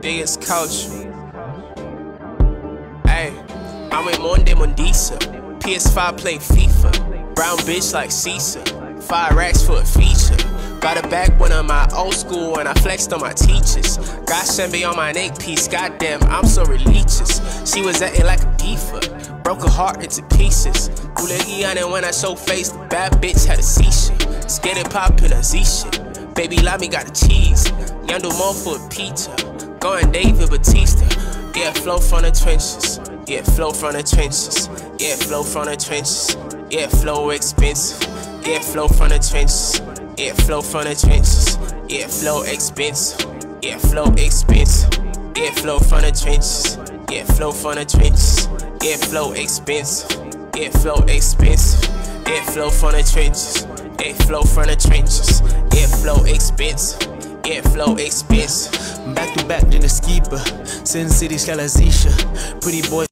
biggest culture. Ayy, I'm with Monde Mondisa. PS5 play FIFA. Brown bitch like Caesar. 5 racks for a feature. Got a back one of my old school and I flexed on my teachers. Got Shenbe on my neck piece, goddamn, I'm so religious. She was acting like a diva, broke her heart into pieces. Kulegiane when I show face, the bad bitch had a seizure. Skated pop in a Z-shit. Baby Lami got the cheese. Yando more for a pizza. Going David Batista. Yeah, flow from the trenches. Yeah, flow from the trenches. Yeah, flow from the trenches. Yeah, flow expensive. Yeah, flow from the trenches. Yeah, flow from the trenches. Yeah, flow expensive. Yeah, flow expensive. Yeah, flow from the trenches. Yeah, flow from the trenches. Yeah, flow expensive. Yeah, flow expensive. Yeah, flow from the trenches. Yeah, flow from the trenches. Yeah, flow expensive. Yeah, flow expensive. Back to back in the skipper. Sin City Scalazisha. Pretty boy.